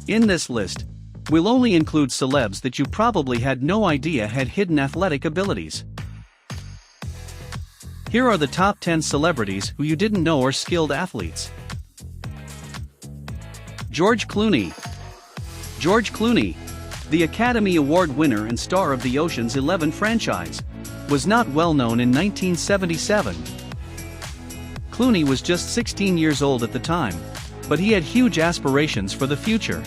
In this list, we'll only include celebs that you probably had no idea had hidden athletic abilities. Here are the top 10 celebrities who you didn't know are skilled athletes. George Clooney. George Clooney, the Academy Award winner and star of the Ocean's 11 franchise, was not well known in 1977. Clooney was just 16 years old at the time, but he had huge aspirations for the future.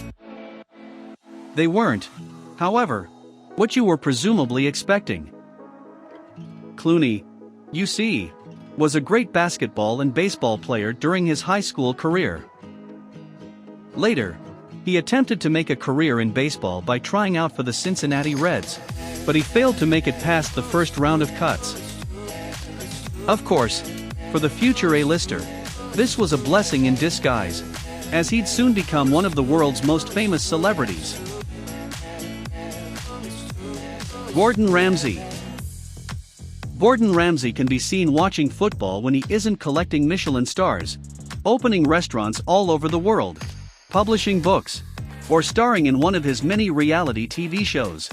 They weren't, however, what you were presumably expecting. Clooney, you see, was a great basketball and baseball player during his high school career. Later, he attempted to make a career in baseball by trying out for the Cincinnati Reds, but he failed to make it past the first round of cuts. Of course, for the future A-lister, this was a blessing in disguise, as he'd soon become one of the world's most famous celebrities. Gordon Ramsay. Gordon Ramsay can be seen watching football when he isn't collecting Michelin stars, opening restaurants all over the world, publishing books, or starring in one of his many reality TV shows.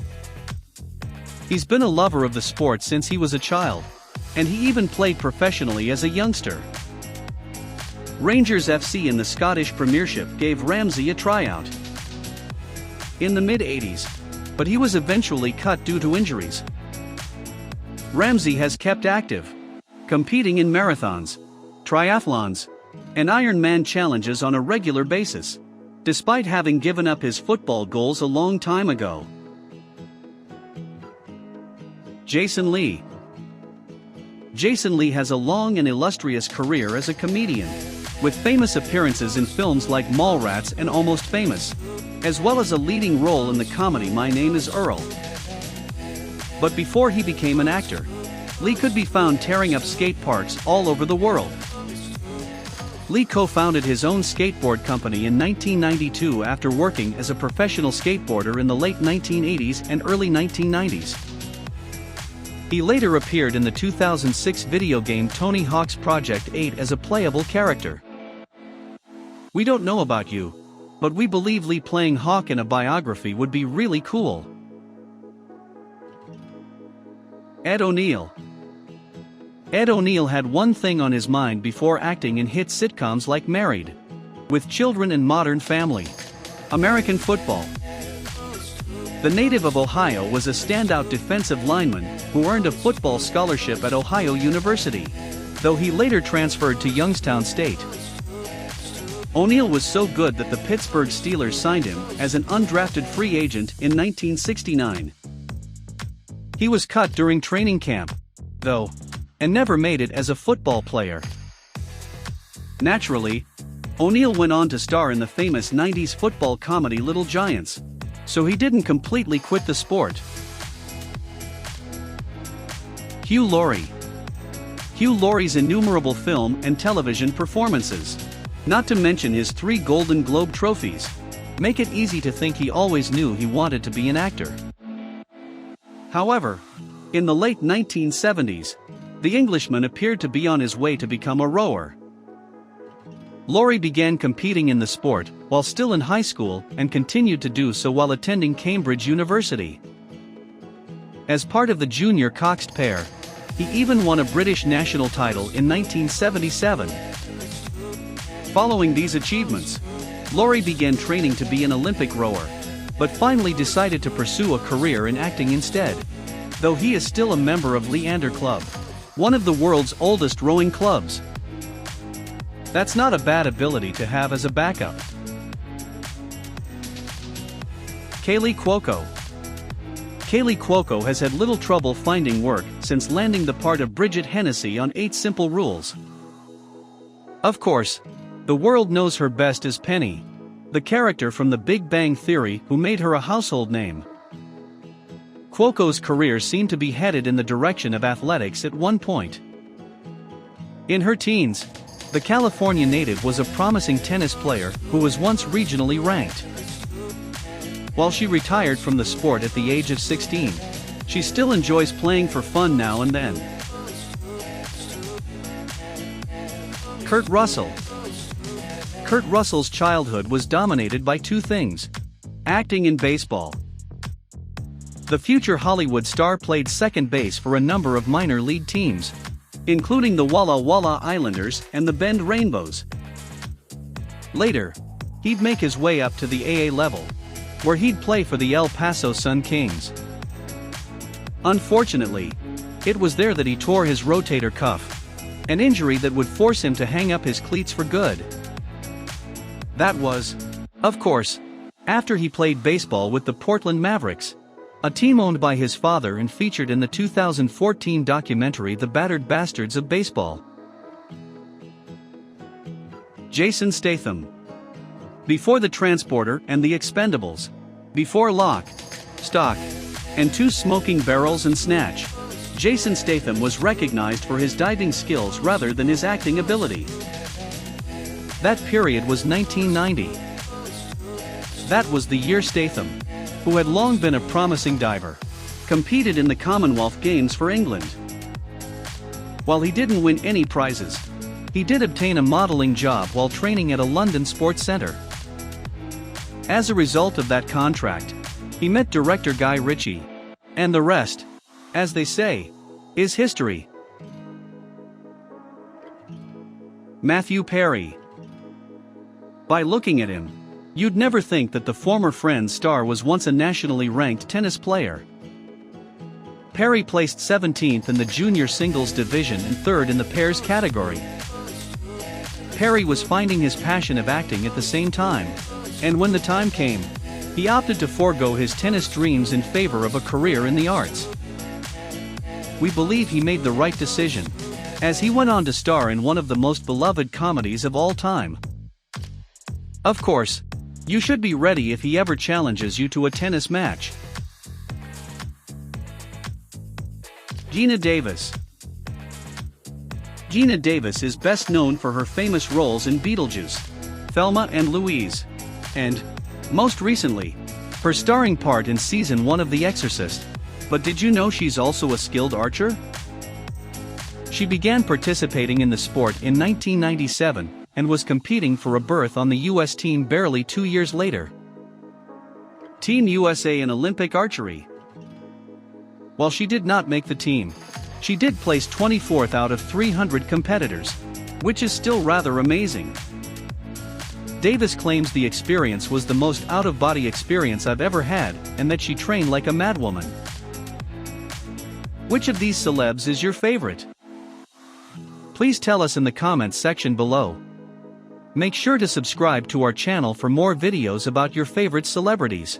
He's been a lover of the sport since he was a child, and he even played professionally as a youngster. Rangers FC in the Scottish Premiership gave Ramsay a tryout in the mid-80s, but he was eventually cut due to injuries. Ramsay has kept active, competing in marathons, triathlons, and Ironman challenges on a regular basis, despite having given up his football goals a long time ago. Jason Lee. Jason Lee has a long and illustrious career as a comedian, with famous appearances in films like Mallrats and Almost Famous, as well as a leading role in the comedy My Name is Earl. But before he became an actor, Lee could be found tearing up skate parks all over the world. Lee co-founded his own skateboard company in 1992 after working as a professional skateboarder in the late 1980s and early 1990s. He later appeared in the 2006 video game Tony Hawk's Project 8 as a playable character. We don't know about you, but we believe Lee playing Hawk in a biography would be really cool. Ed ONeill. Ed ONeill had one thing on his mind before acting in hit sitcoms like Married, With Children and Modern Family, American football. The native of Ohio was a standout defensive lineman who earned a football scholarship at Ohio University, though he later transferred to Youngstown State. ONeill was so good that the Pittsburgh Steelers signed him as an undrafted free agent in 1969. He was cut during training camp, though, and never made it as a football player. Naturally, ONeill went on to star in the famous 90s football comedy Little Giants, so he didn't completely quit the sport. Hugh Laurie. Hugh Laurie's innumerable film and television performances, not to mention his 3 Golden Globe trophies, make it easy to think he always knew he wanted to be an actor. However, in the late 1970s, the Englishman appeared to be on his way to become a rower. Laurie began competing in the sport while still in high school and continued to do so while attending Cambridge University. As part of the junior coxed pair, he even won a British national title in 1977. Following these achievements, Laurie began training to be an Olympic rower, but finally decided to pursue a career in acting instead, though he is still a member of Leander Club, one of the world's oldest rowing clubs. That's not a bad ability to have as a backup. Kaley Cuoco. Kaley Cuoco has had little trouble finding work since landing the part of Bridget Hennessy on 8 Simple Rules. Of course, the world knows her best as Penny, the character from The Big Bang Theory who made her a household name. Cuoco's career seemed to be headed in the direction of athletics at one point. In her teens, the California native was a promising tennis player who was once regionally ranked. While she retired from the sport at the age of 16, she still enjoys playing for fun now and then. Kurt Russell. Kurt Russell's childhood was dominated by two things: acting and baseball. The future Hollywood star played second base for a number of minor league teams, including the Walla Walla Islanders and the Bend Rainbows. Later, he'd make his way up to the AA level, where he'd play for the El Paso Sun Kings. Unfortunately, it was there that he tore his rotator cuff, an injury that would force him to hang up his cleats for good. That was, of course, after he played baseball with the Portland Mavericks, a team owned by his father and featured in the 2014 documentary The Battered Bastards of Baseball. Jason Statham. Before The Transporter and The Expendables, before Lock, Stock, and Two Smoking Barrels and Snatch, Jason Statham was recognized for his diving skills rather than his acting ability. That period was 1990. That was the year Statham, who had long been a promising diver, competed in the Commonwealth Games for England. While he didn't win any prizes, he did obtain a modeling job while training at a London sports centre. As a result of that contract, he met director Guy Ritchie, and the rest, as they say, is history. Matthew Perry. By looking at him, you'd never think that the former Friends star was once a nationally ranked tennis player. Perry placed 17th in the junior singles division and 3rd in the pairs category. Perry was finding his passion of acting at the same time, and when the time came, he opted to forego his tennis dreams in favor of a career in the arts. We believe he made the right decision, as he went on to star in one of the most beloved comedies of all time. Of course, you should be ready if he ever challenges you to a tennis match. Gina Davis. Gina Davis is best known for her famous roles in Beetlejuice, Thelma and Louise, and, most recently, her starring part in Season 1 of The Exorcist. But did you know she's also a skilled archer? She began participating in the sport in 1997, and was competing for a berth on the U.S. team barely 2 years later. Team USA in Olympic archery. While she did not make the team, she did place 24th out of 300 competitors, which is still rather amazing. Davis claims the experience was the most out-of-body experience I've ever had, and that she trained like a madwoman. Which of these celebs is your favorite? Please tell us in the comments section below. Make sure to subscribe to our channel for more videos about your favorite celebrities.